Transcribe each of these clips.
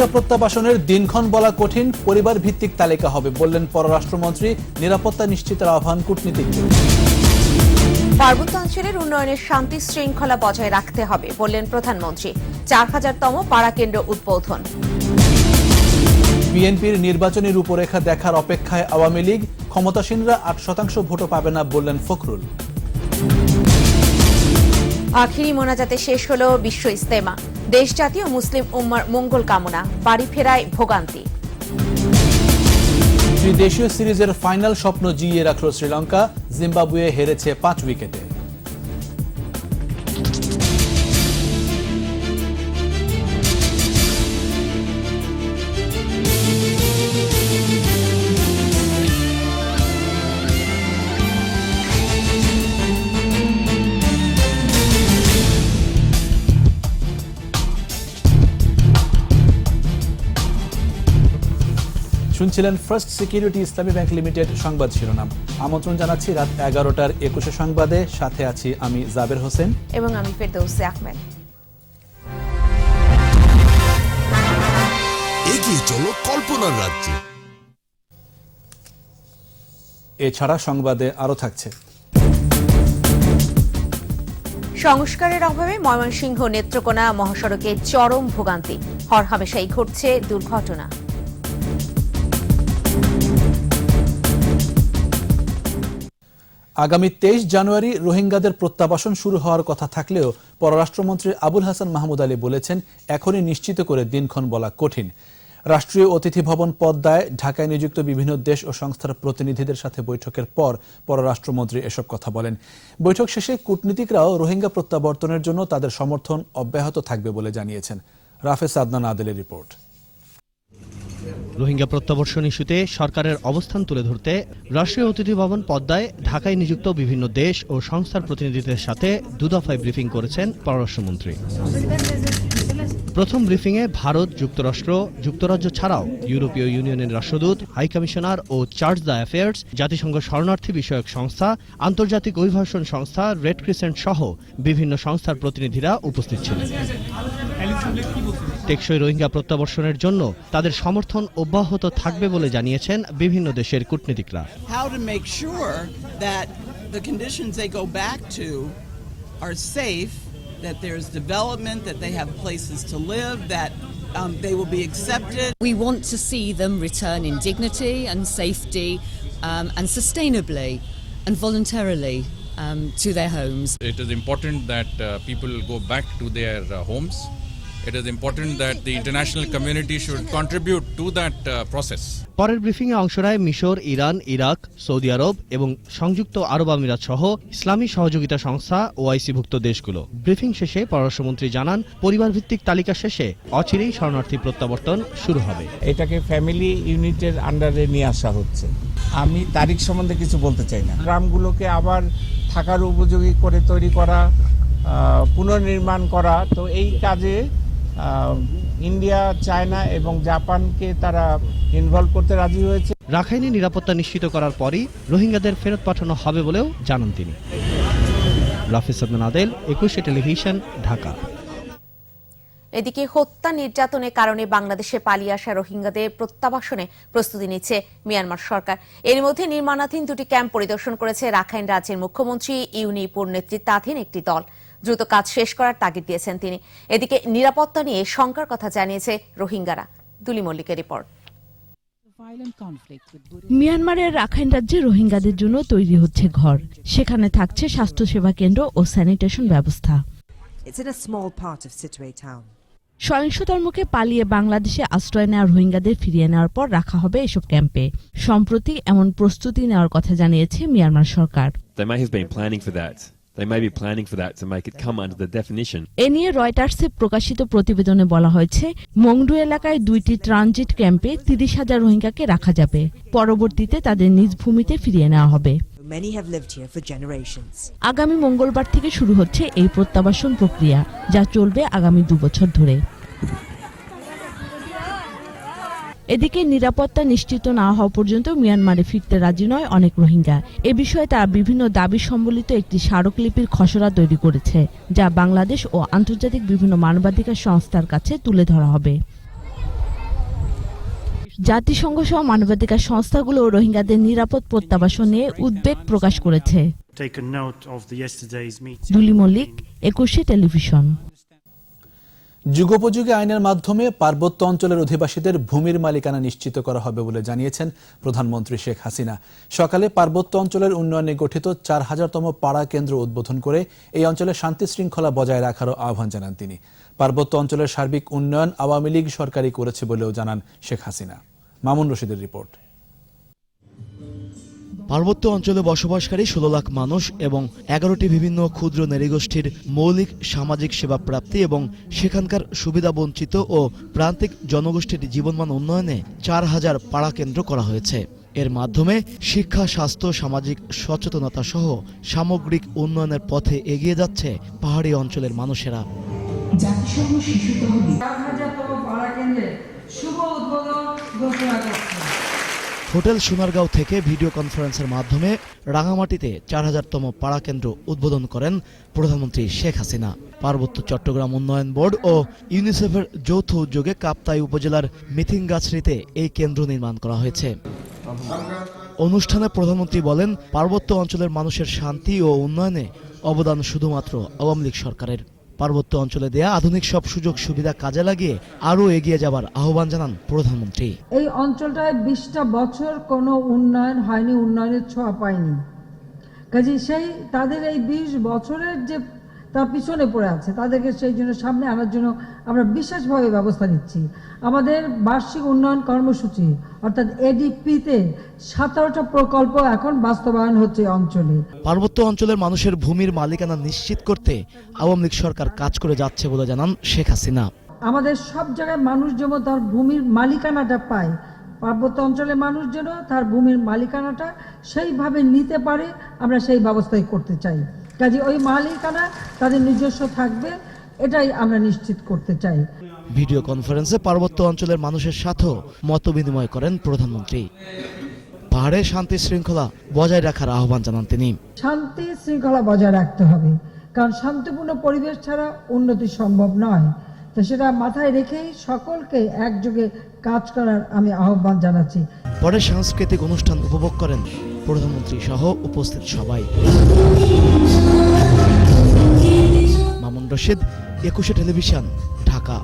রোহিঙ্গা প্রত্যাবাসনের দিনক্ষণ বলা কঠিন, পরিবার ভিত্তিক তালিকা হবে বললেন পররাষ্ট্রমন্ত্রী। নিরাপত্তা নিশ্চিতের আহ্বান কূটনীতিকদের। পার্বত্য অঞ্চলের উন্নয়নের শান্তি শৃঙ্খলা বজায় রাখতে হবে বললেন প্রধানমন্ত্রী। 4000তম পাড়া কেন্দ্র উদ্বোধন। বিএনপির নির্বাচনী রূপরেখা দেখার অপেক্ষায় আওয়ামী লীগ, ক্ষমতাসীনরা 8% ভোটও পাবে না বললেন ফখরুল। আখিরি মোনাজাতে শেষ হলো বিশ্ব ইজতেমা। দেশ জাতি ও মুসলিম উম্মার মঙ্গল কামনা, বাড়ি ফেরায় ভোগান্তি। ত্রিদেশীয় সিরিজের ফাইনাল স্বপ্ন জিইয়ে রাখল শ্রীলঙ্কা, জিম্বাবুয়ে হেরেছে 5 উইকেটে। শুনছিলেন ফার্স্ট সিকিউরিটি ইসলামী ব্যাংক লিমিটেড সংবাদ শিরোনাম। আমন্ত্রণ জানাচ্ছি রাত 11টার 21 সংবাদে। সাথে আছি আমি জাবের হোসেন এবং আমি ফেরদৌসী আহমেদ। এগিয়ে চলো কল্পনার রাজ্যে। এছাড়া সংবাদে আরো থাকছে। সংস্কারের অভাবে ময়মনসিংহ নেত্রকোনা মহাসড়কে চরম ভোগান্তি, হরহামেশাই ঘটছে দুর্ঘটনা। আগামী 23 জানুয়ারি রোহিঙ্গাদের প্রত্যাবাসন শুরু হওয়ার কথা থাকলেও পররাষ্ট্রমন্ত্রী আবুল হাসান মাহমুদ আলী বলেছেন, এখনই নিশ্চিত করে দিনক্ষণ বলা কঠিন। রাষ্ট্রীয় অতিথি ভবন পদ্মায় ঢাকায় নিযুক্ত বিভিন্ন দেশ ও সংস্থার প্রতিনিধিদের সাথে বৈঠকের পর পররাষ্ট্রমন্ত্রী এসব কথা বলেন। বৈঠক শেষে কূটনীতিকরাও রোহিঙ্গা প্রত্যাবর্তনের জন্য তাদের সমর্থন অব্যাহত থাকবে বলে জানিয়েছেন। রাফেজ আদনান আদেলের রিপোর্ট। রোহিঙ্গা প্রত্যাবর্ষণ ইস্যুতে সরকারের অবস্থান তুলে ধরতে রাষ্ট্রীয় অতিথি ভবন পদ্মায় ঢাকায় নিযুক্ত বিভিন্ন দেশ ও সংস্থার প্রতিনিধিদের সাথে দুদফায় ব্রিফিং করেছেন পররাষ্ট্রমন্ত্রী। প্রথম ব্রিফিংয়ে ভারত, যুক্তরাষ্ট্র, যুক্তরাজ্য ছাড়াও ইউরোপীয় ইউনিয়নের রাষ্ট্রদূত, হাইকমিশনার ও চার্জ দ্য অ্যাফেয়ার্স, জাতিসংঘ শরণার্থী বিষয়ক সংস্থা, আন্তর্জাতিক অভিবাসন সংস্থা, রেড ক্রিসেন্ট সহ বিভিন্ন সংস্থার প্রতিনিধিরা উপস্থিত ছিলেন। টেকসই রোহিঙ্গা প্রত্যাবর্ষণের জন্য তাদের সমর্থন অব্যাহত থাকবে বলে জানিয়েছেন বিভিন্ন দেশের কূটনীতিকরা। How to make sure that the conditions they go back to are safe, that there's development, that they have places to live, that they will be accepted. We want to see them return in dignity and safety and sustainably and voluntarily to their homes. It is important that people go back to their homes. It is important that the international community should contribute to that process. পরের ব্রিফিংয়ে অংশ নেয় মিশর, Iran, Iraq, Saudi আরব এবং সংযুক্ত আরব আমিরাত সহ ইসলামী সহযোগিতা সংস্থা ওআইসিভুক্ত দেশগুলো। ব্রিফিং শেষে পররাষ্ট্রমন্ত্রী জানান, পরিবার ভিত্তিক তালিকা শেষে অচিরেই শরণার্থী প্রত্যাবর্তন শুরু হবে। এটাকে ফ্যামিলি ইউনিটের আন্ডারে নিয়ে আসা হচ্ছে। আমি তারিখ সম্বন্ধে কিছু বলতে চাই না। গ্রামগুলোকে আবার থাকার উপযোগী করে তৈরি করা, পুনর্নির্মাণ করা, তো এই কাজে ইন্ডিয়া, চায়না এবং জাপানকে তারা ইনভলভ করতে রাজি হয়েছে। রাখাইনে নিরাপত্তা নিশ্চিত করার পরই রোহিঙ্গাদের ফেরত পাঠানো হবে বলেও জানান তিনি। রাফেজ আদনান আদেল, 21 টেলিভিশন, ঢাকা। এদিকে হত্যা নির্যাতনের কারণে বাংলাদেশে পালিয়ে আসা রোহিঙ্গাদের প্রত্যাবাসনে প্রস্তুতি নিচ্ছে মিয়ানমার সরকার। এর মধ্যে নির্মাণাধীন 2টি ক্যাম্প পরিদর্শন করেছে রাখাইন রাজ্যের মুখ্যমন্ত্রী ইউনিপুর নেতৃত্বাধীন একটি দল। দ্রুত কাজ শেষ করার তাগিদ দিয়েছেন তিনি। এদিকে নিরাপত্তা নিয়ে শঙ্কার কথা জানিয়েছে রোহিঙ্গারা। দুলি মল্লিকের রিপোর্ট। মিয়ানমারের রাখাইন রাজ্যে রোহিঙ্গাদের জন্য তৈরি হচ্ছে ঘর। সেখানে থাকছে স্বাস্থ্যসেবা কেন্দ্র ও স্যানিটেশন ব্যবস্থা। সহিংসতার মুখে পালিয়ে বাংলাদেশে আশ্রয় নেওয়া রোহিঙ্গাদের ফিরিয়ে নেওয়ার পর রাখা হবে এসব ক্যাম্পে। সম্প্রতি এমন প্রস্তুতি নেওয়ার কথা জানিয়েছে মিয়ানমার সরকার। এ নিয়ে রয়টার্সে প্রকাশিত প্রতিবেদনে বলা হয়েছে, মংডু এলাকায় 2টি ট্রানজিট ক্যাম্পে 30,000 রোহিঙ্গাকে রাখা যাবে। পরবর্তীতে তাদের নিজ ভূমিতে ফিরিয়ে নেওয়া হবে। আগামী মঙ্গলবার থেকে শুরু হচ্ছে এই প্রত্যাবাসন প্রক্রিয়া, যা চলবে আগামী 2 বছর ধরে। এদিকে নিরাপত্তা নিশ্চিত না হওয়া পর্যন্ত মিয়ানমারে ফিরতে রাজি নয় অনেক রোহিঙ্গা। এ বিষয়ে তারা বিভিন্ন দাবি সম্বলিত একটি স্মারকলিপির খসড়া তৈরি করেছে, যা বাংলাদেশ ও আন্তর্জাতিক বিভিন্ন মানবাধিকার সংস্থার কাছে তুলে ধরা হবে। জাতিসংঘ সহ মানবাধিকার সংস্থাগুলো রোহিঙ্গাদের নিরাপদ প্রত্যাবাসন নিয়ে উদ্বেগ প্রকাশ করেছে। দুলি মল্লিক, 21 টেলিভিশন। যুগোপযোগী আইনের মাধ্যমে পার্বত্য অঞ্চলের অধিবাসীদের ভূমির মালিকানা নিশ্চিত করা হবে বলে জানিয়েছেন প্রধানমন্ত্রী শেখ হাসিনা। সকালে পার্বত্য অঞ্চলের উন্নয়নে গঠিত 4000তম পাড়া কেন্দ্র উদ্বোধন করে এই অঞ্চলে শান্তি শৃঙ্খলা বজায় রাখারও আহ্বান জানান তিনি। পার্বত্য অঞ্চলের সার্বিক উন্নয়ন আওয়ামী লীগ সরকারই করেছে বলেও জানান শেখ হাসিনা। মামুন রশিদের রিপোর্ট। পার্বত্য অঞ্চলে বসবাসকারী 16 লাখ মানুষ এবং 11টি বিভিন্ন ক্ষুদ্র নৃগোষ্ঠীর মৌলিক সামাজিক সেবা প্রাপ্তি এবং সেখানকার সুবিধা বঞ্চিত ও প্রান্তিক জনগোষ্ঠীর জীবনমান উন্নয়নে 4000 পাড়া কেন্দ্র করা হয়েছে। এর মাধ্যমে শিক্ষা, স্বাস্থ্য, সামাজিক সচেতনতা সহ সামগ্রিক উন্নয়নের পথে এগিয়ে যাচ্ছে পাহাড়ি অঞ্চলের মানুষেরা। জাতিসংঘ শিশু তহবিল 4000তম পাড়া কেন্দ্রের শুভ উদ্বোধন ঘোষণা করছে। হোটেল সোনারগাঁও থেকে ভিডিও কনফারেন্সের মাধ্যমে রাঙামাটিতে 4000তম পাড়া কেন্দ্র উদ্বোধন করেন প্রধানমন্ত্রী শেখ হাসিনা। পার্বত্য চট্টগ্রাম উন্নয়ন বোর্ড ও ইউনিসেফের যৌথ উদ্যোগে কাপ্তাই উপজেলার মিথিংগাছড়িতে এই কেন্দ্র নির্মাণ করা হয়েছে। অনুষ্ঠানে প্রধানমন্ত্রী বলেন, পার্বত্য অঞ্চলের মানুষের শান্তি ও উন্নয়নে অবদান শুধুমাত্র আওয়ামী লীগ সরকারের। পার্বত্য অঞ্চলে দেয়া আধুনিক সব সুযোগ সুবিধা কাজে লাগিয়ে আরও এগিয়ে যাবার আহ্বান জানান প্রধানমন্ত্রী। এই অঞ্চলটায় 20টা বছর কোনো উন্নয়ন হয়নি, উন্নয়নের ছোঁয়া পায়নি। কাজে সেই তাদের এই 20 বছরের যে তার পিছনে পড়ে আছে, তাদেরকে সেই জন্য সামনে আনার জন্য আমরা বিশেষভাবে ব্যবস্থা নিচ্ছি। আমাদের বার্ষিক উন্নয়ন কর্মসূচি অর্থাৎ এডিপিতে 17টা প্রকল্প এখন বাস্তবায়ন হচ্ছে অঞ্চলে। পার্বত্য অঞ্চলের মানুষের ভূমির মালিকানা নিশ্চিত করতে আওয়ামী লীগ সরকার কাজ করে যাচ্ছে বলে জানান শেখ হাসিনা। আমাদের সব জায়গায় মানুষ যেন তার ভূমির মালিকানাটা পায়, পার্বত্য অঞ্চলের মানুষ যেন তার ভূমির মালিকানাটা সেইভাবে নিতে পারে, আমরা সেই ব্যবস্থাই করতে চাই। কাজে ওই মালিকানা তাদের নিজস্ব থাকবে, এটাই আমরা নিশ্চিত করতে চাই। ভিডিও কনফারেন্সে পার্বত্য অঞ্চলের মানুষের সাথেও মত বিনিময় করেন প্রধানমন্ত্রী। পাহাড়ে শান্তি শৃঙ্খলা বজায় রাখার আহ্বান জানান তিনি। শান্তি শৃঙ্খলা বজায় রাখতে হবে, কারণ শান্তিপূর্ণ পরিবেশ ছাড়া উন্নতি সম্ভব নয়। তো সেটা মাথায় রেখেই সকলকে একযোগে কাজ করার আমি আহ্বান জানাচ্ছি। পরে সাংস্কৃতিক অনুষ্ঠান উপভোগ করেন প্রধানমন্ত্রী সহ উপস্থিত সবাই। মামুন রশিদ, 21 টেলিভিশন, ঢাকা।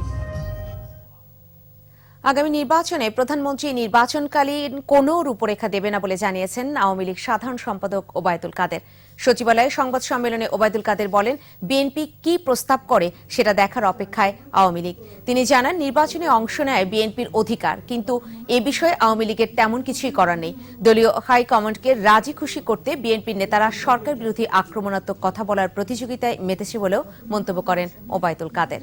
আগামী নির্বাচনে প্রধানমন্ত্রী নির্বাচনকালীন কোনো রূপরেখা দেবে না বলে জানিয়েছেন আওয়ামী লীগ সাধারণ সম্পাদক ওবায়দুল কাদের। সচিবালয়ে সংবাদ সম্মেলনে ওবায়দুল কাদের বলেন, বিএনপি কি প্রস্তাব করে সেটা দেখার অপেক্ষায় আওয়ামী লীগ। তিনি জানান, নির্বাচনে অংশ নেয় বিএনপির অধিকার, কিন্তু এ বিষয়ে আওয়ামী লীগের তেমন কিছুই করার নেই। দলীয় হাইকমান্ডকে রাজি খুশি করতে বিএনপির নেতারা সরকার বিরোধী আক্রমণাত্মক কথা বলার প্রতিযোগিতায় মেতেছে বলেও মন্তব্য করেন ওবায়দুল কাদের।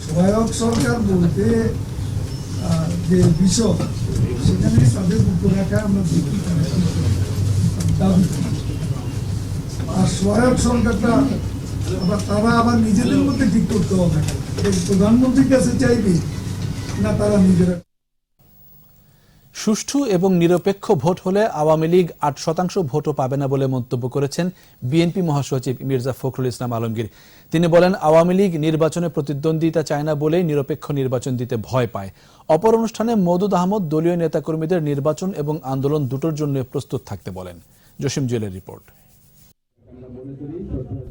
সহায়ক সরকার বলতে যে বিষয়, সেখানে তাদের রূপরেখা আমরা দেখি আর সহায়ক সরকারটা আবার তারা আবার নিজেদের মধ্যে ঠিক করতে হবে, প্রধানমন্ত্রীর কাছে চাইবে না তারা নিজেরা। সুষ্ঠু এবং নিরপেক্ষ ভোট হলে আওয়ামী লীগ 8% ভোটও পাবে না বলে মন্তব্য করেছেন বিএনপি মহাসচিব মির্জা ফখরুল ইসলাম আলমগীর। তিনি বলেন, আওয়ামী লীগ নির্বাচনে প্রতিদ্বন্দ্বিতা চায় না বলেই নিরপেক্ষ নির্বাচন দিতে ভয় পায়। অপর অনুষ্ঠানে মওদুদ আহমদ দলীয় নেতাকর্মীদের নির্বাচন এবং আন্দোলন দুটোর জন্য প্রস্তুত থাকতে বলেন। জসিম জুয়েলের রিপোর্ট।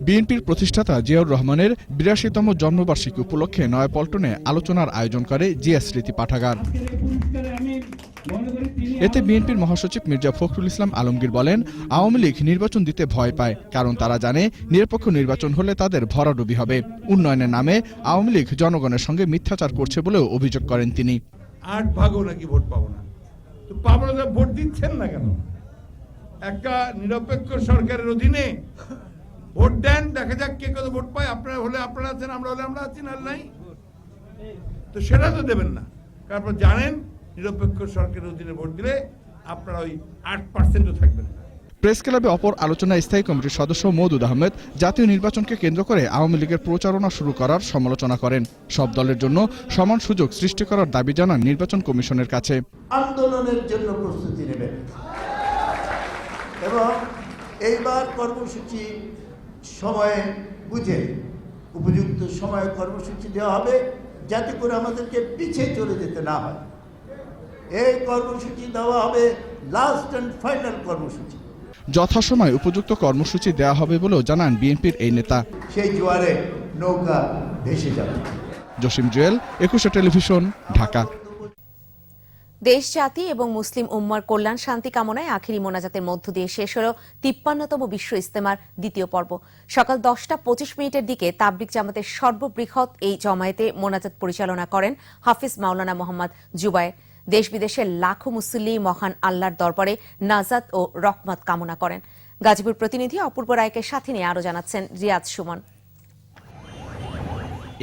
বিএনপির প্রতিষ্ঠাতা জিয়াউর রহমানের ৮২তম জন্মবার্ষিকী উপলক্ষে নয়াপল্টনে আলোচনার আয়োজন করে জিয়া স্মৃতি পাঠাগার। এতে বিএনপির মহাসচিব মির্জা ফখরুল ইসলাম আলমগীর বলেন, আওয়ামী লীগ নির্বাচন দিতে ভয় পায়, কারণ তারা জানে নিরপেক্ষ নির্বাচন হলে তাদের ভরাডুবি হবে। উন্নয়নের নামে আওয়ামী লীগ জনগণের সঙ্গে মিথ্যাচার করছে বলেও অভিযোগ করেন তিনি। 8 ভাগও নাকি ভোট পাবো না, তো পাবো না, ভোট দিচ্ছেন না কেন? একটা নিরপেক্ষ সরকারের অধীনে ভোট দেন, দেখা যাক কে কত ভোট পায়। আপনারা হলে আপনারা আছেন, আমরা হলে আমরা আছি, না নাই, তো সেটা তো দেবেন না। তারপর জানেন নিরপেক্ষ সরকারের অধীনে ভোট দিলে আপনারা ওই 8%ও থাকবেন না। প্রেস ক্লাবে অপর আলোচনায় স্থায়ী কমিটির সদস্য মওদুদ আহমেদ জাতীয় নির্বাচনকে কেন্দ্র করে আওয়ামী লীগের প্রচারণা শুরু করার সমালোচনা করেন। সব দলের জন্য সমান সুযোগ সৃষ্টি করার দাবি জানান নির্বাচন কমিশনের কাছে। আন্দোলনের জন্য প্রস্তুতি নেবেন এবং এইবার কর্মসূচি সময়ে বুঝে উপযুক্ত সময়ে কর্মসূচি দেওয়া হবে, যাতে করে আমাদেরকে পিছিয়ে চলে যেতে না হয়। এই কর্মসূচি দেওয়া হবে লাস্ট অ্যান্ড ফাইনাল কর্মসূচি। যথাসময়ে উপযুক্ত কর্মসূচি দেওয়া হবে বলেও জানান বিএনপির এই নেতা। সেই জোয়ারে নৌকা ভেসে যাবে। জসিম জুয়েল, 21 টেলিভিশন, ঢাকা। দেশ, জাতি এবং মুসলিম উম্মার কল্যাণ শান্তি কামনায় আখেরি মোনাজাতের মধ্য দিয়ে শেষ হল 53তম বিশ্ব ইজতেমার দ্বিতীয় পর্ব। সকাল 10:25 দিকে তাবলিগ জামাতের সর্ববৃহৎ এই জমায়েতে মোনাজাত পরিচালনা করেন হাফিজ মাওলানা মোহাম্মদ জুবায়ের। দেশ বিদেশের লাখো মুসল্লি মহান আল্লাহর দরবারে নাজাত ও রহমত কামনা করেন। গাজীপুর প্রতিনিধি অপূর্ব রায়কে সাথে নিয়ে আরো জানাচ্ছেন রিয়াজ সুমন।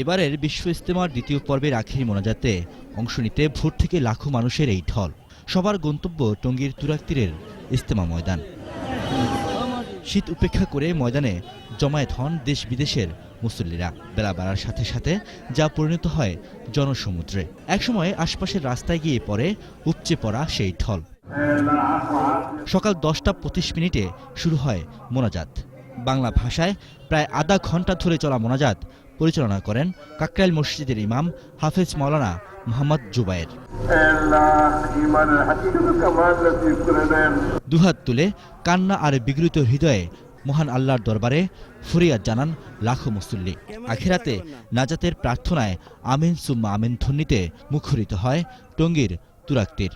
এবারের বিশ্ব ইজতেমার দ্বিতীয় পর্বের আখেরি মোনাজাতে অংশ নিতে ভোর থেকে লাখো মানুষের এই ঢল। সবার গন্তব্য টঙ্গীর তুরাগতীরের ইজতেমা ময়দান। শীত উপেক্ষা করে ময়দানে জমায়েত হন দেশ বিদেশের মুসল্লিরা। বেলা বাড়ার সাথে সাথে যা পরিণত হয় জনসমুদ্রে। একসময় আশপাশের রাস্তায় গিয়ে পড়ে উপচে পড়া সেই ঢল। সকাল 10:25 শুরু হয় মোনাজাত। বাংলা ভাষায় প্রায় আধা ঘন্টা ধরে চলা মোনাজাত পরিচালনা করেন কাকরাইল মসজিদের ইমাম হাফেজ মাওলানা মোহাম্মদ জুবায়ের। দুহাত তুলে কান্না আর বিগলিত হৃদয়ে মহান আল্লাহর দরবারে ফরিয়াদ জানান লাখো মুসল্লি। আখিরাতে নাজাতের প্রার্থনায় আমিন সুম্মা আমিন ধ্বনিতে মুখরিত হয় টঙ্গীর তুরাগতীর।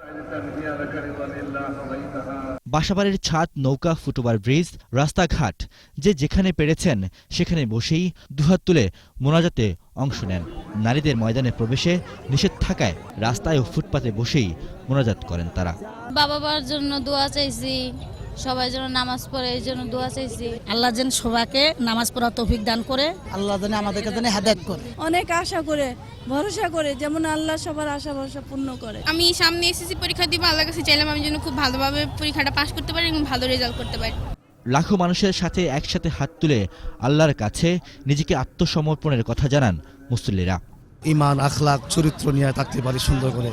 বাসাবাড়ির ছাদ, নৌকা, ফুটওভার ব্রিজ, রাস্তাঘাট যে যেখানে পেরেছেন সেখানে বসেই দুহাত তুলে মোনাজাতে অংশ নেন। নারীদের ময়দানে প্রবেশে নিষেধ থাকায় রাস্তায় ও ফুটপাতে বসেই মোনাজাত করেন তারা। বাবার জন্য দোয়া চাইছি, সবাই যেন নামাজ পড়ে এই জন্য দোয়া চাইছি। আল্লাহ যেন সবাইকে নামাজ পড়ার তৌফিক দান করে, আল্লাহ যেন আমাদেরকে যেন হেদায়েত করে। অনেক আশা করে ভরসা করে যেমন আল্লাহ সবার আশা ভরসা পূর্ণ করে। আমি সামনে এসএসসি পরীক্ষা দিব, আল্লাহর কাছে চাইলাম আমি যেন খুব ভালোভাবে পরীক্ষাটা পাশ করতে পারি এবং ভালো রেজাল্ট করতে পারি। লাখো মানুষের সাথে একসাথে হাত তুলে আল্লাহর কাছে নিজেকে আত্মসমর্পণের কথা জানান মুসল্লিরা। ঈমান, আখলাক, চরিত্র নিয়ে থাকতে পারি সুন্দর করে,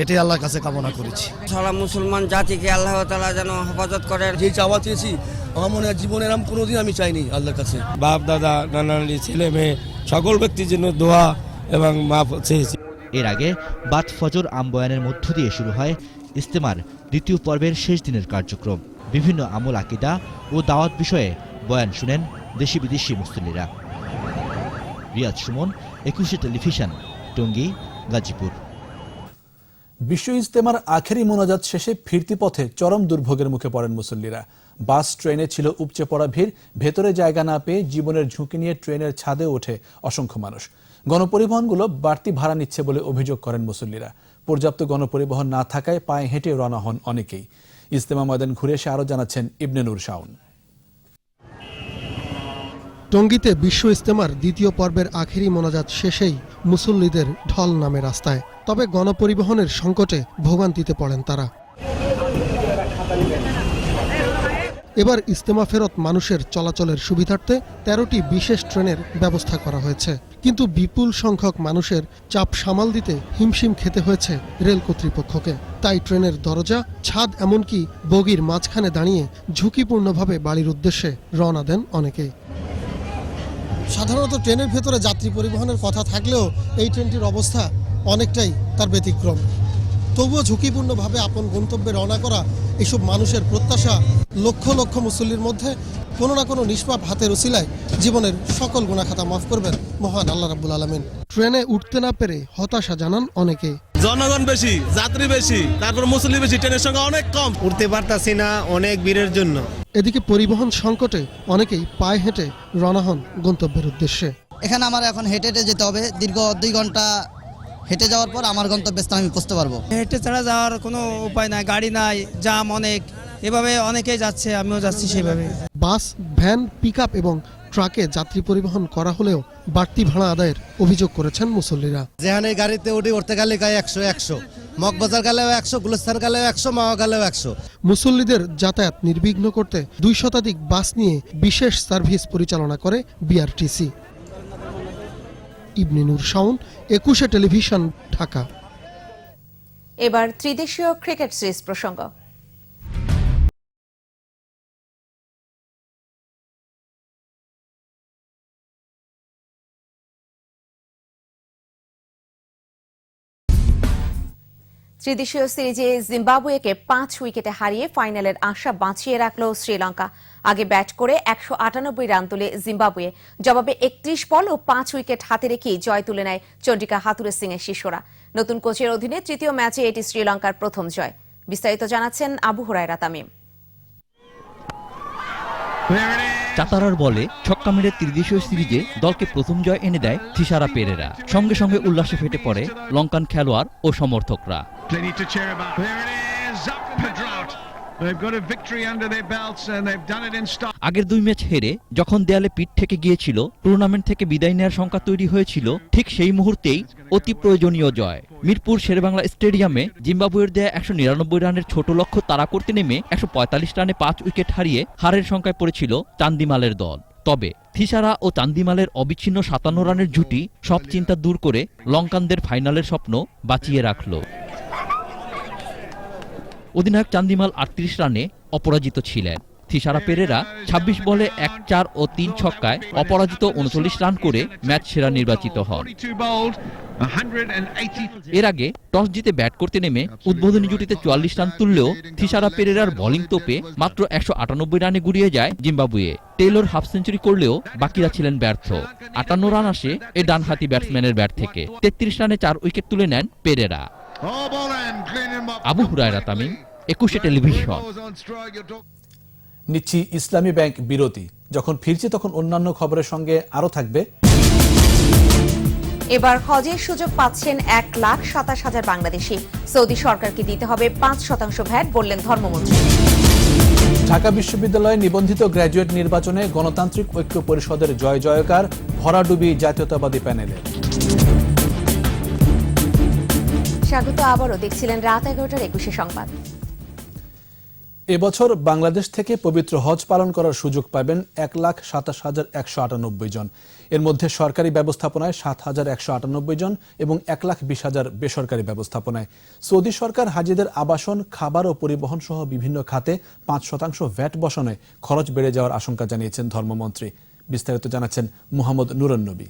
এটাই আল্লাহর কাছে কামনা করেছি। সারা মুসলমান জাতিকে আল্লাহ তাআলা যেন হেফাজত করেন। যে চাওয়া চেয়েছি আমার মনে হয় জীবনে এরকম কোনোদিন আমি চাইনি আল্লাহর কাছে। বাপ দাদা নানা নানি ছেলে মেয়ে সকল ব্যক্তির জন্য দোয়া এবং মাফ চেয়েছি। এর আগে বাদ ফজর আমবয়ানের মধ্য দিয়ে শুরু হয় ইজতেমার দ্বিতীয় পর্বের শেষ দিনের কার্যক্রম। বিভিন্ন আমল, আকীদা ও দাওয়াত বিষয়ে বয়ান শুনেন দেশি বিদেশি মুসল্লিরা। রিয়াজ সুমন, 21 টেলিভিশন, টঙ্গী, গাজীপুর। বিশ্ব ইজতেমার আখেরি মোনাজাত শেষে ফিরতি পথে চরম দুর্ভোগের মুখে পড়েন মুসল্লিরা। বাস, ট্রেনে ছিল উপচে পড়া ভিড়। ভেতরে জায়গা না পেয়ে জীবনের ঝুঁকি নিয়ে ট্রেনের ছাদে ওঠে অসংখ্য মানুষ। গণপরিবহনগুলো বাড়তি ভাড়া নিচ্ছে বলে অভিযোগ করেন মুসল্লিরা। পর্যাপ্ত গণপরিবহন না থাকায় পায়ে হেঁটে রওনা হন অনেকেই। ইজতেমা ময়দান ঘুরে এসে আরও জানাচ্ছেন ইবনে নূর শাওন। টঙ্গীতে বিশ্ব ইজতেমার দ্বিতীয় পর্বের আখেরি মোনাজাত শেষেই মুসল্লিদের ঢল নামে রাস্তায়। তবে গণপরিবহনের সংকটে ভোগান্তিতে পড়েন তারা। এবার ইজতেমা ফেরত মানুষের চলাচলের সুবিধার্থে 13টি বিশেষ ট্রেনের ব্যবস্থা করা হয়েছে। কিন্তু বিপুল সংখ্যক মানুষের চাপ সামাল দিতে হিমশিম খেতে হয়েছে রেল কর্তৃপক্ষকে। তাই ট্রেনের দরজা, ছাদ, এমনকি বগির মাঝখানে দাঁড়িয়ে ঝুঁকিপূর্ণভাবে বাড়ির উদ্দেশ্যে রওনা দেন অনেকেই। সাধারণত ট্রেনের ভেতরে যাত্রী পরিবহনের কথা থাকলেও এই ট্রেনটির অবস্থা অনেকটাই তার ব্যতিক্রম। তবুও ঝুঁকিপূর্ণভাবে আপন গন্তব্যে রওনা করা এসব মানুষের প্রত্যাশা লক্ষ লক্ষ মুসল্লির মধ্যে কোনো না কোনো নিষ্পাপ হাতের উসিলায় জীবনের সকল গুনাহখাতা মাফ করবেন মহান আল্লাহ রাব্বুল আলামিন। ট্রেনে উঠতে না পেরে হতাশা জানান অনেকে। জনগণ বেশি, যাত্রী বেশি, তারপর মুসল্লি বেশি, ট্রেনের সংখ্যা অনেক কম, উঠতে পারতাছি না অনেক ভিড়ের জন্য। এদিকে পরিবহন সংকটে অনেকেই পায়ে হেঁটে রওনা হন গন্তব্যের উদ্দেশ্যে। এখানে আমার এখন হেঁটে হেঁটে যেতে হবে। দীর্ঘ 2 ঘন্টা হেঁটে যাওয়ার পর আমার গন্তব্যস্থানে আমি পৌঁছতে পারবো। হেঁটে ছাড়া যাওয়ার কোনো উপায় নাই, গাড়ি নাই, জাম অনেক, এভাবে অনেকেই যাচ্ছে, আমিও যাচ্ছি সেভাবে। বাস, ভ্যান, পিকআপ এবং ট্রাকে যাত্রী পরিবহন করা হলেও বাড়তি ভাড়া আদায়ের অভিযোগ করেছেন মুসল্লিরা। যেখানে গাড়িতে উঠতে গেলে গায়ে 100, মগবাজার গেলেও 100, গুলিস্তান গেলেও 100, মাওয়া গেলেও 100। মুসল্লিদের যাতায়াত নির্বিঘ্ন করতে 2 শতাধিক বাস নিয়ে বিশেষ সার্ভিস পরিচালনা করে বিআরটিসি। ইবনে নূর শাওন, 21 টেলিভিশন, ঢাকা। এবার ত্রিদেশীয় ক্রিকেট সিরিজ প্রসঙ্গ। ত্রিদেশীয় সিরিজে জিম্বাবুয়েকে 5 উইকেটে হারিয়ে ফাইনালের আশা বাঁচিয়ে রাখল শ্রীলঙ্কা। আগে ব্যাট করে 198 রান তুলে জিম্বাবুয়ে, জবাবে 31 বল ও 5 উইকেট হাতে রেখেই জয় তুলে নেয় চন্ডিকা হাথুরে সিং এর শিষ্যরা। নতুন কোচের অধীনে তৃতীয় ম্যাচে এটি শ্রীলঙ্কার প্রথম জয়। বিস্তারিত জানাচ্ছেন আবু হুরায়রা তামিম। চাতারার বলে ছক্কা মেরে ত্রিদেশীয় সিরিজে দলকে প্রথম জয় এনে দেয় থিসারা পেরেরা। সঙ্গে সঙ্গে উল্লাসে ফেটে পড়ে লঙ্কান খেলোয়াড় ও সমর্থকরা। আগের 2 ম্যাচ হেরে যখন দেয়ালে পিঠ থেকে গিয়েছিল, টুর্নামেন্ট থেকে বিদায় নেওয়ার শঙ্কা তৈরি হয়েছিল, ঠিক সেই মুহূর্তেই অতি প্রয়োজনীয় জয়। মিরপুর শেরেবাংলা স্টেডিয়ামে জিম্বাবুয়ের দেয়া 199 রানের ছোট লক্ষ্য তাড়া করতে নেমে 145 রানে 5 উইকেট হারিয়ে হারের শঙ্কায় পড়েছিল চান্দিমালের দল। তবে থিসারা ও চান্দিমালের অবিচ্ছিন্ন 57 রানের জুটি সব চিন্তা দূর করে লঙ্কানদের ফাইনালের স্বপ্ন বাঁচিয়ে রাখল। অধিনায়ক চান্দিমাল 38 রানে অপরাজিত ছিলেন। থিসারা পেরেরা 26 বলে 1, 4 ও 3 ছক্কায় অপরাজিত 39 রান করে ম্যাচ সেরা নির্বাচিত হন। এর আগে টস জিতে ব্যাট করতে নেমে উদ্বোধনী জুটিতে 44 রান তুললেও থিসারা পেরেরার বোলিং তোপে মাত্র 198 রানে গুড়িয়ে যায় জিম্বাবুয়ে। টেইলর হাফ সেঞ্চুরি করলেও বাকিরা ছিলেন ব্যর্থ। 58 রান আসে এই ডানহাতি ব্যাটসম্যানের ব্যাট থেকে। 33 রানে 4 উইকেট তুলে নেন পেরেরা। আবু হুরায়রা তামিম, 21 টেলিভিশন। নিচ্ছি ইসলামী ব্যাংক বিরতি। যখন ফিরছি তখন অন্যান্য খবরের সঙ্গে আরো থাকবে। এবার হজের সুযোগ পাচ্ছেন 1,27,000 বাংলাদেশি। সৌদি সরকারকে দিতে হবে 5% ভ্যাট, বললেন ধর্মমন্ত্রী। ঢাকা বিশ্ববিদ্যালয়ে নিবন্ধিত গ্র্যাজুয়েট নির্বাচনে গণতান্ত্রিক ঐক্য পরিষদের জয় জয়কার, ভরাডুবি জাতীয়তাবাদী প্যানেলে। স্বাগত, আবারও দেখছিলেন রাত 11টার 21 সংবাদ। এবছর বাংলাদেশ থেকে পবিত্র হজ পালন করার সুযোগ পাবেন 1,27,198 জন। এর মধ্যে সরকারি ব্যবস্থাপনায় 7,198 জন এবং 1,20,000 বেসরকারি ব্যবস্থাপনায়। সৌদি সরকার হাজিদের আবাসন, খাবার ও পরিবহন সহ বিভিন্ন খাতে 5% ভ্যাট বসানোয় খরচ বেড়ে যাওয়ার আশঙ্কা জানিয়েছেন ধর্মমন্ত্রী। বিস্তারিত জানাচ্ছেন মুহাম্মদ নুরুন নবী।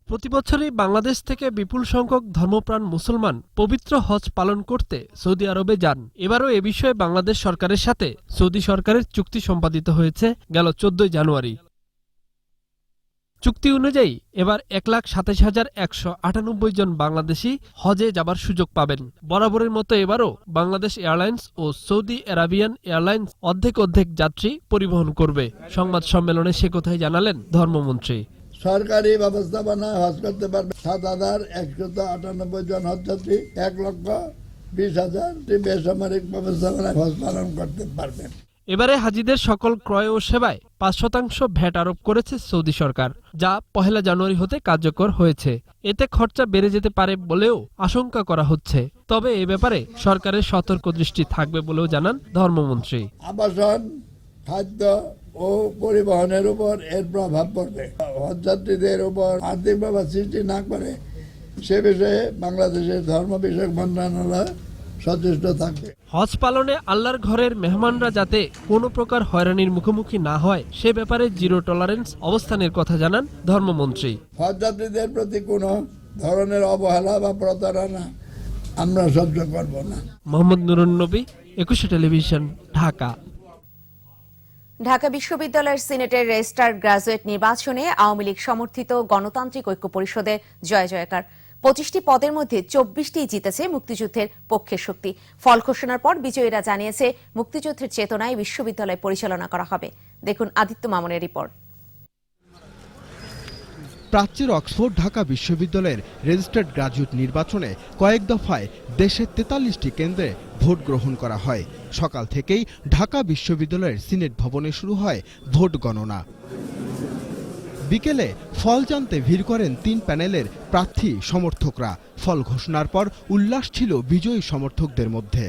প্রতিবছরই বাংলাদেশ থেকে বিপুল সংখ্যক ধর্মপ্রাণ মুসলমান পবিত্র হজ পালন করতে সৌদি আরবে যান। এবারও এ বিষয়ে বাংলাদেশ সরকারের সাথে সৌদি সরকারের চুক্তি সম্পাদিত হয়েছে গেল 14 জানুয়ারি। চুক্তি অনুযায়ী এবার 1,27,198 জন বাংলাদেশি হজে যাবার সুযোগ পাবেন। বরাবরের মতো এবারও বাংলাদেশ এয়ারলাইন্স ও সৌদি আরাবিয়ান এয়ারলাইন্স অর্ধেক যাত্রী পরিবহন করবে। সংবাদ সম্মেলনে সে কথাই জানালেন ধর্মমন্ত্রী। সরকারি ব্যবস্থাপনা হজ করতে পারবে 7,198 জন হজযাত্রী, 1,20,000 বেসামরিক ব্যবস্থাপনায় হজ পালন করতে পারবেন। এবারে হাজিদের সকল ক্রয় ও সেবায় 5% ভ্যাট আরোপ করেছে সৌদি সরকার, যা 1 জানুয়ারি হতে কার্যকর হয়েছে। এতে খরচা বেড়ে যেতে পারে বলেও আশঙ্কা করা হচ্ছে। তবে এ ব্যাপারে সরকারের সতর্ক দৃষ্টি থাকবে বলেও জানান ধর্মমন্ত্রী। আবাসন, খাদ্য ও পরিবহনের উপর এর প্রভাব পড়বে। হজযাত্রীদের উপর আর্থিক প্রভাব সৃষ্টি না করে সে বিষয়ে বাংলাদেশের ধর্ম বিষয়ক মন্ত্রণালয় সচেষ্ট থাকবে। হজ পালনে আল্লাহর ঘরের মেহমানরা যাতে কোনো প্রকার হয়রানির মুখোমুখি না হয় সে ব্যাপারে জিরো টলারেন্স অবস্থানের কথা জানান ধর্মমন্ত্রী। হজযাত্রীদের প্রতি কোনো ধরনের অবহেলা বা প্রতারণা আমরা সহ্য করব না। মোহাম্মদ নুরুন নবী, 21 টেলিভিশন, ঢাকা। ঢাকা বিশ্ববিদ্যালয়ের সিনেটের রেজিস্ট্রার গ্রাজুয়েট নির্বাচনে আওয়ামী লীগ সমর্থিত গণতান্ত্রিক ঐক্য পরিষদের জয় জয়কার। 25টি পদের মধ্যে 24টি জিতেছে মুক্তিযুদ্ধের পক্ষের শক্তি। ফল ঘোষণার পর বিজয়ীরা জানিয়েছে মুক্তিযুদ্ধের চেতনায় বিশ্ববিদ্যালয় পরিচালনা করা হবে। দেখুন আদিত্য মামুনের রিপোর্ট। প্রাচ্যের অক্সফোর্ড ঢাকা বিশ্ববিদ্যালয়ের রেজিস্টার্ড গ্রাজুয়েট নির্বাচনে কয়েক দফায় দেশের 43টি কেন্দ্রে ভোট গ্রহণ করা হয়। সকাল থেকেই ঢাকা বিশ্ববিদ্যালয়ের সিনেট ভবনে শুরু হয় ভোট গণনা। বিকেলে ফল জানতে ভিড় করেন 3 প্যানেলের প্রার্থী সমর্থকরা। ফল ঘোষণার পর উল্লাস ছিল বিজয়ী সমর্থকদের মধ্যে।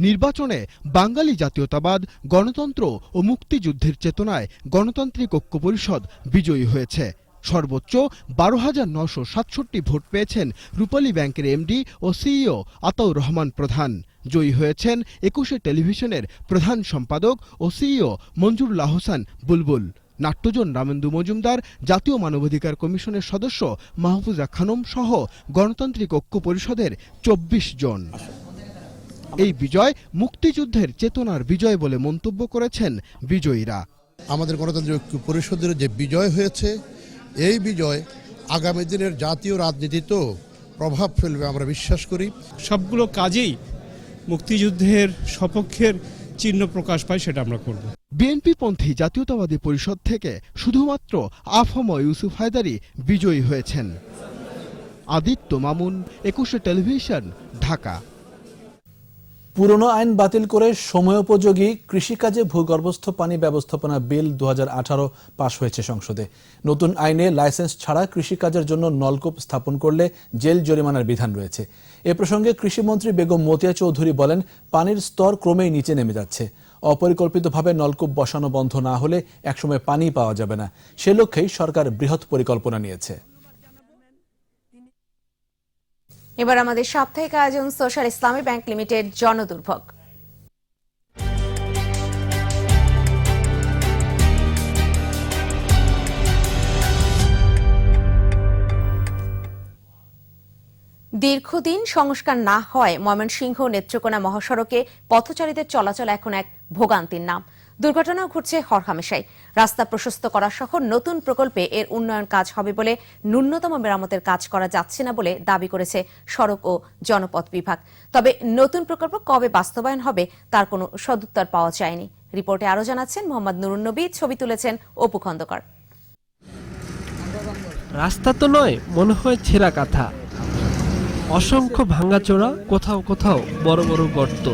নির্বাচনে বাঙালি জাতীয়তাবাদ, গণতন্ত্র ও মুক্তিযুদ্ধের চেতনায় গণতান্ত্রিক ঐক্য পরিষদ বিজয়ী হয়েছে। সর্বোচ্চ 12,967 ভোট পেয়েছেন রূপালী ব্যাংকের এমডি ও সিইও আতাউর রহমান প্রধান। জয়ী হয়েছেন 21 টেলিভিশনের প্রধান সম্পাদক ও সিইও মঞ্জুরুল আহসান বুলবুল। নাট্যজন রামেন্দু মজুমদার, জাতীয় মানবাধিকার কমিশনের সদস্য মাহফুজা খানম সহ গণতান্ত্রিক ঐক্য পরিষদের 24 জন। এই বিজয় মুক্তিযুদ্ধের চেতনার বিজয় বলে মন্তব্য করেছেন বিজয়ীরা। আমাদের গণতান্ত্রিক ঐক্য পরিষদের যে বিজয় হয়েছে, এই বিজয় আগামী দিনের জাতীয় রাজনীতিতেও প্রভাব ফেলবে আমরা বিশ্বাস করি। সবগুলো কাজেই মুক্তিযুদ্ধের সপক্ষের চিহ্ন প্রকাশ পায়, সেটা আমরা করব। বিএনপিপন্থী জাতীয়তাবাদী পরিষদ থেকে শুধুমাত্র আফম ইউসুফ হায়দারি বিজয়ী হয়েছেন। আদিত্য মামুন, 21 টেলিভিশন, ঢাকা। পুরনো আইন বাতিল করে সময়োপযোগী কৃষিকাজে ভূগর্ভস্থ পানি ব্যবস্থাপনা বিল 2018 পাশ হয়েছে সংসদে। নতুন আইনে লাইসেন্স ছাড়া কৃষিকাজের জন্য নলকূপ স্থাপন করলে জেল জরিমানার বিধান রয়েছে। এ প্রসঙ্গে কৃষিমন্ত্রী বেগম মতিয়া চৌধুরী বলেন, পানির স্তর ক্রমেই নিচে নেমে যাচ্ছে। অপরিকল্পিতভাবে নলকূপ বসানো বন্ধ না হলে একসময় পানি পাওয়া যাবে না। সে লক্ষ্যেই সরকার বৃহৎ পরিকল্পনা নিয়েছে। এবার আমাদের সাপ্তাহিক আয়োজন সোশ্যাল ইসলামী ব্যাংক লিমিটেড জনদুর্ভোগ। দীর্ঘদিন সংস্কার না হওয়ায় ময়মনসিংহ নেত্রকোনা মহাসড়কে পথচারীদের চলাচল এখন এক ভোগান্তির নাম। দুর্ঘটনাও ঘটছে হরহামেশাই। রাস্তা প্রশস্ত করা সহ নতুন প্রকল্পে এর উন্নয়ন কাজ হবে বলে ন্যূনতম মেরামতের কাজ করা যাচ্ছে না বলে দাবি করেছে সড়ক ও জনপথ বিভাগ। তবে নতুন প্রকল্প কবে বাস্তবায়ন হবে তার কোনো সদুত্তর পাওয়া যায়নি। রিপোর্টে আরো জানাচ্ছেন মোহাম্মদ নুরুন নবী, ছবি তুলেছেন অপু খন্দকার। রাস্তা তো নয়, মনে হয় ছেঁড়া কাঁথা, অসংখ্য ভাঙাচোরা, কোথাও কোথাও বড় বড় গর্ত।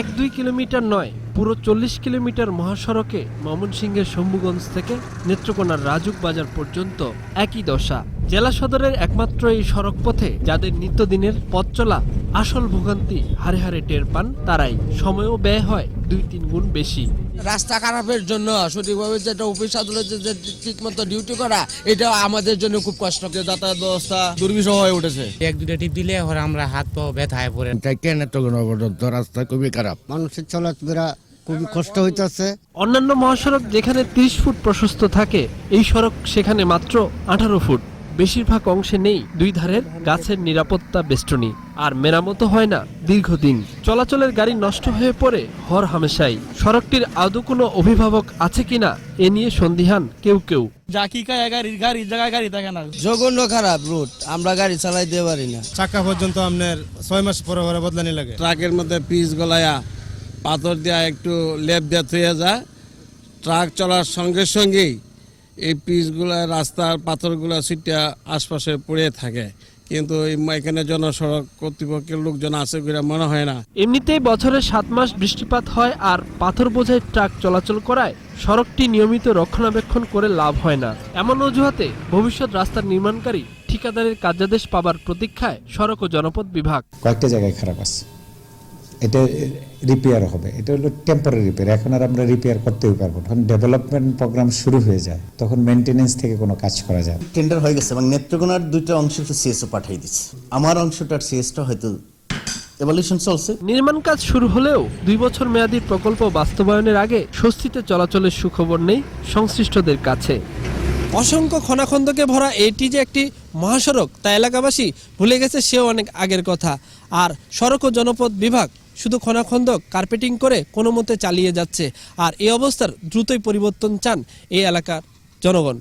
1-2 কিলোমিটার নয়, পুরো 40 কিলোমিটার মহাসড়কে ময়মনসিংহের শম্ভুগঞ্জ থেকে নেত্রকোনার রাজুক বাজার পর্যন্ত একই দশা। জেলা সদরের একমাত্র এই সড়ক পথে যাদের নিত্যদিনের পথ চলা আসল ভোগান্তি হারে হারে টের পান তারাই। সময়ও ব্যয় হয় 2-3 গুণ বেশি। রাস্তা খারাপের জন্য সঠিকভাবে যেটা অফিস আদালতে যে ঠিক মতো ডিউটি করা, এটা আমাদের জন্য খুব কষ্ট। যাতায়াত ব্যবস্থা দুর্বিষহ হয়ে উঠেছে। 1-2টা টিপ দিলে আমরা হাত পা ব্যথায় পড়ে। নেত্রকোনা পর্যন্ত রাস্তা খুবই খারাপ, মানুষের চলাফেরা খুবই কষ্ট হইতেছে। অন্যান্য মহাসড়ক যেখানে 30 ফুট প্রশস্ত থাকে, এই সড়ক সেখানে মাত্র 18 ফুট। বেশিরভাগ অংশে নেই দুই ধারের গাছের নিরাপত্তা বেষ্টনী, আর মেরামতো হয় না দীর্ঘদিন। চলাচলের গাড়ি নষ্ট হয়ে পড়ে হর হামেশাই। সড়কটির আদৌ কোনো অভিভাবক আছে কিনা এ নিয়ে সন্দিহান কেউ কেউ। গাড়ি জায়গায় গাড়ি থাকে না, জঘন্য খারাপ রুট, আমরা গাড়ি চালাইতে পারি না। চাকা পর্যন্ত আপনার 6 মাস পরে পরে বদলানি লাগে। ট্রাকের মধ্যে পিচ গলায়া পাথর দেওয়া একটু লেপ দেওয়া থয়ে যায়। ট্রাক চলার সঙ্গে সঙ্গেই এই পিচগুলা, রাস্তার পাথরগুলা ছিটা আশপাশে পড়ে থাকে, কিন্তু এখানে জনসড়ক কর্তৃপক্ষের লোকজন আছে বলে মনে হয় না। এমনিতেই বছরে 7 মাস বৃষ্টিপাত হয়, আর পাথর বোঝাই ট্রাক চলাচল করায় সড়কটি নিয়মিত রক্ষণাবেক্ষণ করে লাভ হয় না। এমন অজুহাতে ভবিষ্যৎ রাস্তার নির্মাণকারী ঠিকাদারের কার্যাদেশ পাবার প্রতীক্ষায় সড়ক ও জনপথ বিভাগ। কয়েকটা জায়গায় খারাপ আছে, এটা রিপেয়ার হবে। এটা হলো টেম্পোরারি রিপেয়ার, এখন আর আমরা রিপেয়ার করতেই পারবো না। যখন ডেভেলপমেন্ট প্রোগ্রাম শুরু হয়ে যায় তখন মেইনটেনেন্স থেকে কোনো কাজ করা যায়। টেন্ডার হয়ে গেছে এবং নেত্রকোনার 2টা অংশ সিএসও পাঠিয়ে দিচ্ছে। আমার অংশটার সিএসটা হয়তো এভালুয়েশন চলছে। নির্মাণ কাজ শুরু হলেও 2 বছর মেয়াদী প্রকল্প বাস্তবায়নের আগে স্বস্তিতে চলাচলের সুখবর নেই সংশ্লিষ্টদের কাছে। অসংখ্য খনাখন্দকে ভরা এটি যে একটি মহাসড়ক তা এলাকাবাসী ভুলে গেছে সেও অনেক আগের কথা। আর সড়ক ও জনপথ বিভাগ শুধু খনাখন্দক কার্পেটিং করে কোনো মতে চালিয়ে যাচ্ছে। আর এই অবস্থার দ্রুতই পরিবর্তন চান এই এলাকার জনগণ।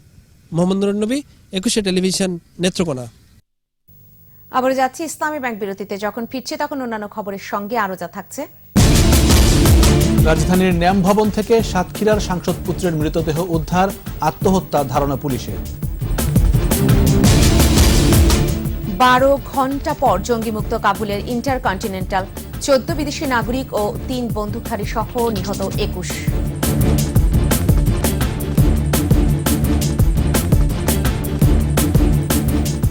মোহাম্মদ নুরুন নবী, 21 টেলিভিশন, নেত্রকোনা। আবার যাচ্ছি ইসলামী ব্যাংক বিরতিতে। যখন ফিরছে তখন অন্যান্য খবরের সঙ্গে আরো যা থাকছে। রাজধানীর ন্যাম ভবন থেকে সাতক্ষীরার সাংসদ পুত্রের মৃতদেহ উদ্ধার, আত্মহত্যা ধারণা পুলিশের। 12 ঘন্টা পর জঙ্গিমুক্ত কাবুলের ইন্টারকন্টিনেন্টাল। 14 বিদেশি নাগরিক ও 3 বন্দুকধারী সহ নিহত 21।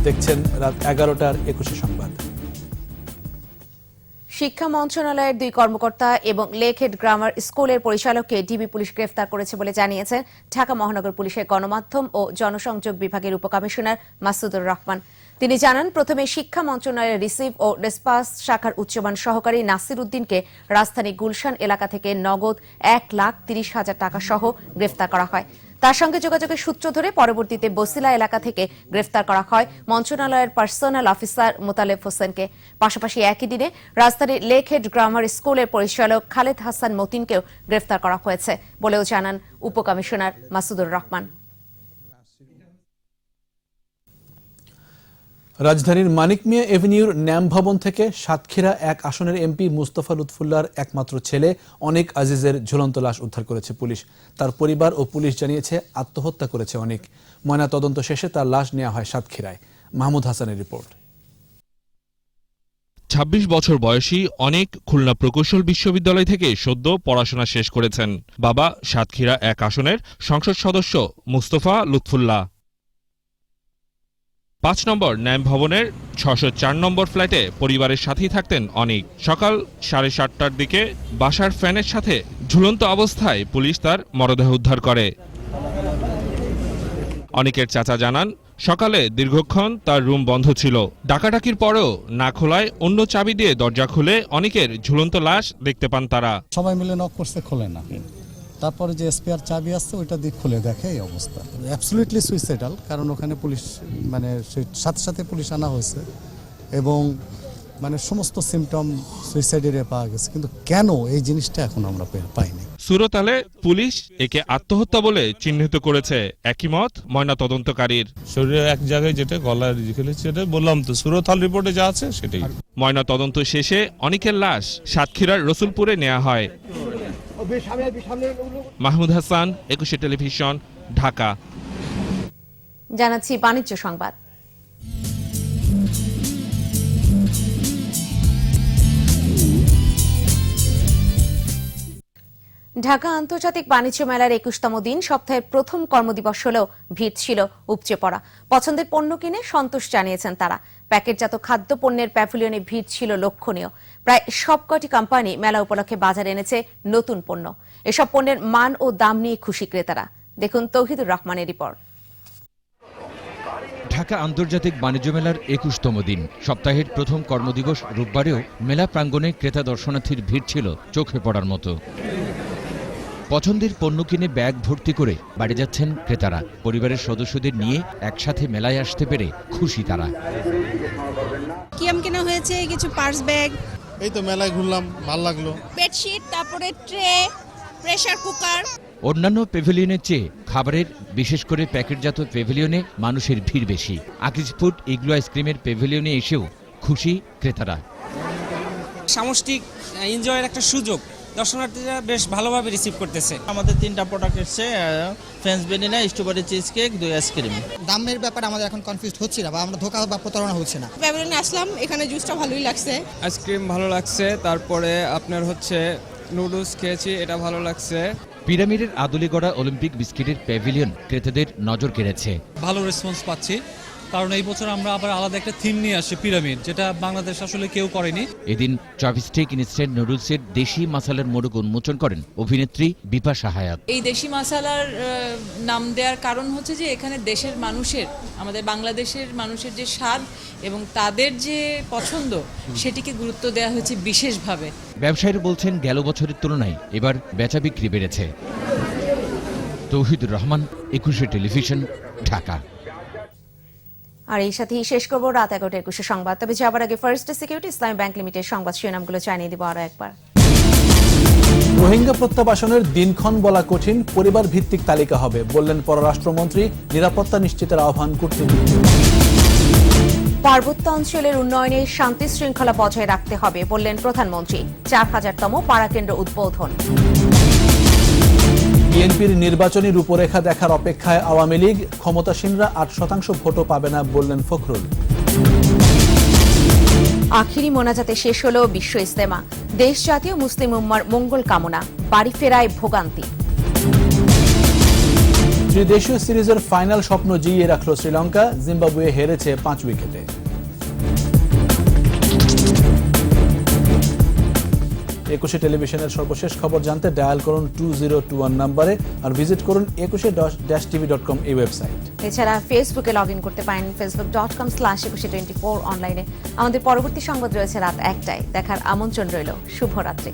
দেখছেন রাত 11টার 21 সংবাদ। শিক্ষা মন্ত্রণালয়ের 2 কর্মকর্তা এবং লেকহেড গ্রামার স্কুলের পরিচালককে ডিবি পুলিশ গ্রেফতার করেছে বলে জানিয়েছেন ঢাকা মহানগর পুলিশের গণমাধ্যম ও জনসংযোগ বিভাগের উপকমিশনার মাসুদুর রহমান। তিনি জানান, প্রথমে শিক্ষা মন্ত্রণালয়ের রিসিভ ও ডিসপাস শাখার উচ্চমান সহকারী নাসির উদ্দিনকে রাজধানী গুলশান এলাকা থেকে নগদ 1,30,000 টাকা সহ গ্রেফতার করা হয়। তার সঙ্গে যোগাযোগের সূত্র ধরে পরবর্তীতে বসিলা এলাকা থেকে গ্রেফতার করা হয় মন্ত্রণালয়ের পার্সোনাল অফিসার মোতালেব হোসেনকে। পাশাপাশি একই দিনে রাজধানীর লেকহেড গ্রামার স্কুলের পরিচালক খালেদ হাসান মতিনকেও গ্রেফতার করা হয়েছে বলেও জানান উপকমিশনার মাসুদুর রহমান। রাজধানীর মানিক মিয়া এভিনিউর ন্যাম ভবন থেকে সাতক্ষীরা 1 আসনের এমপি মুস্তফা লুৎফুল্লাহর একমাত্র ছেলে অনিক আজিজের ঝুলন্ত লাশ উদ্ধার করেছে পুলিশ। তার পরিবার ও পুলিশ জানিয়েছে আত্মহত্যা করেছে অনিক। ময়না তদন্ত শেষে তার লাশ নেওয়া হয় সাতক্ষীরায়। মাহমুদ হাসানের রিপোর্ট। ২৬ বছর বয়সী অনেক খুলনা প্রকৌশল বিশ্ববিদ্যালয় থেকে সদ্য পড়াশোনা শেষ করেছেন। বাবা সাতক্ষীরা 1 আসনের সংসদ সদস্য মুস্তফা লুৎফুল্লাহ। 5 নম্বর ন্যাম ভবনের 604 নম্বর ফ্ল্যাটে পরিবারের সাথেই থাকতেন অনিক। সকাল 7:30টার দিকে বাসার ফ্যানের সাথে ঝুলন্ত অবস্থায় পুলিশ তার মরদেহ উদ্ধার করে। অনিকের চাচা জানান, সকালে দীর্ঘক্ষণ তার রুম বন্ধ ছিল। ডাকাডাকির পরেও না খোলায় অন্য চাবি দিয়ে দরজা খুলে অনিকের ঝুলন্ত লাশ দেখতে পান তারা। সবাই মিলে নক করছে, খোলে না। তারপরে যে স্পেয়ার চাবি আসছে ওইটা দিয়ে খুলে দেখে এই অবস্থা। অ্যাবসলিউটলি সুইসাইডাল, কারণ ওখানে পুলিশ সাথে সাথে পুলিশ আনা হয়েছে এবং সমস্ত সিমটম সুইসাইডের পাওয়া গেছে, কিন্তু কেন এই জিনিসটা এখন আমরা পাইনি। সুরতালে পুলিশ একে আত্মহত্যা বলে চিহ্নিত করেছে, একই মত ময়না তদন্তকারীর। শরীরে এক জায়গায় যেটা গলায় রেখেছে, সেটা বললাম তো, সুরতাল রিপোর্টে যা আছে সেটাই। ময়না তদন্ত শেষে অনিকের লাশ সাতক্ষীরার রসুলপুরে নেওয়া হয়। মাহমুদ হাসান, 21 টেলিভিশন, ঢাকা। জানাচ্ছি বাণিজ্য সংবাদ। ঢাকা আন্তর্জাতিক বাণিজ্য মেলার 21তম দিন সপ্তাহের প্রথম কর্মদিবস হলেও ভিড় ছিল উপচে পড়া। পছন্দের পণ্য কিনে সন্তোষ জানিয়েছেন তারা। প্যাকেটজাত খাদ্য পণ্যের প্যাভিলিয়নে ভিড় ছিল লক্ষণীয়। প্রায় সবকটি কোম্পানি মেলা উপলক্ষে বাজারে এনেছে নতুন পণ্য। এসব পণ্যের মান ও দাম নিয়ে খুশি ক্রেতারা। দেখুন তৌহিদুর রহমানের রিপোর্ট। ঢাকা আন্তর্জাতিক বাণিজ্য মেলার 21তম দিন সপ্তাহের প্রথম কর্মদিবস রোববারেও মেলা প্রাঙ্গণে ক্রেতা দর্শনার্থীর ভিড় ছিল চোখে পড়ার মতো। পছন্দের পণ্য কিনে ব্যাগ ভর্তি করে বাড়ি যাচ্ছেন ক্রেতারা। পরিবারের সদস্যদের নিয়ে একসাথে মেলায় আসতে পেরে খুশি তারা। কি আম কেনা হয়েছে, কিছু পার্স ব্যাগ। এই তো মেলায় ঘুরলাম, ভালো লাগলো। বেডশিট, তারপরে ট্রে, প্রেসার কুকার। অন্যান্য প্যাভিলিয়নের চেয়ে খাবারের, বিশেষ করে প্যাকেটজাত প্যাভিলিয়নে মানুষের ভিড় বেশি। আকিজ ফুড, ইগলু আইসক্রিমের প্যাভিলিয়নে এসেও খুশি ক্রেতারা। সামষ্টিক এনজয়ের একটা সুযোগ দর্শনার্থীরা বেশ ভালোভাবে রিসিভ করতেছে। আমাদের 3টা প্রোডাক্ট এসছে, French vanilla, strawberry cheese cake, 2 ice cream. দামের ব্যাপারে আমাদের এখন কনফিউজড হচ্ছে না, বা আমরা ধোঁকা বা প্রতারণা হচ্ছে না। প্যাভিলিয়নে আসলাম, এখানে জুসটা ভালোই লাগছে। আইসক্রিম ভালো লাগছে, তারপরে আপনার নুডলস খেয়েছি, এটা ভালো লাগছে। পিরামিডের আদলিগড়া অলিম্পিক বিস্কিটের প্যাভিলিয়ন ক্রেতাদের নজর কেড়েছে। ভালো রেসপন্স পাচ্ছি, কারণ এই বছর আমরা আবার আলাদা একটা থিম নিয়ে আসছি, পিরামিড, যেটা বাংলাদেশ আসলে কেউ করেনি। এদিন চপস্টিক ইনস্ট্যান্ট নুডলসের দেশি মশলার মোড়ক উন্মোচন করেন অভিনেত্রী বিপাশা হায়াত। এই দেশি মশলার নাম দেওয়ার কারণ হচ্ছে যে এখানে দেশের মানুষের, আমাদের বাংলাদেশের মানুষের যে স্বাদ এবং তাদের যে পছন্দ, সেটিকে গুরুত্ব দেওয়া হয়েছে বিশেষভাবে। ব্যবসায়ীরা বলছেন গেল বছরের তুলনায় এবার বেচা বিক্রি বেড়েছে। তৌহিদুর রহমান, 21 টেলিভিশন, ঢাকা। আর এই সাথেই শেষ করবো রাত 11:21 সংবাদ। তবে যাবার আগে ফার্স্ট সিকিউরিটি ইসলামী ব্যাংক লিমিটেড সংবাদ শিরোনামগুলো জানিয়ে দিব আরো একবার। রোহিঙ্গা প্রত্যাবাসনের দিনক্ষণ বলা কঠিন, পরিবার ভিত্তিক তালিকা হবে বললেন পররাষ্ট্রমন্ত্রী। নিরাপত্তা নিশ্চিতের আহ্বান কূটনীতিকদের। পার্বত্য অঞ্চলের উন্নয়নে শান্তি শৃঙ্খলা বজায় রাখতে হবে বললেন প্রধানমন্ত্রী। 4000তম পাড়া কেন্দ্র উদ্বোধন। বিএনপির নির্বাচনী রূপরেখা দেখার অপেক্ষায় আওয়ামী লীগ। ক্ষমতাসীনরা 8% ভোটও পাবে না বললেন ফখরুল। আখিরি মোনাজাতে শেষ হলো বিশ্ব ইজতেমা। দেশ জাতীয় মুসলিম উম্মার মঙ্গল কামনা। বাড়ি ফেরায় ভোগান্তি। ত্রিদেশীয় সিরিজের ফাইনাল স্বপ্ন জিইয়ে রাখল শ্রীলঙ্কা। জিম্বাবুয়ে হেরেছে 5 উইকেটে। একুশে টেলিভিশনের সর্বশেষ খবর জানতে ডায়াল করুন 2021 নম্বরে আর ভিজিট করুন 21-tv.com এই ওয়েবসাইট। এছাড়া ফেসবুকে লগ ইন করতে পারেন facebook.com/2124 অনলাইনে। আমাদের পরবর্তী সংবাদ রয়েছে রাত 1টায়। দেখার আমন্ত্রণ রইল। শুভরাত্রি।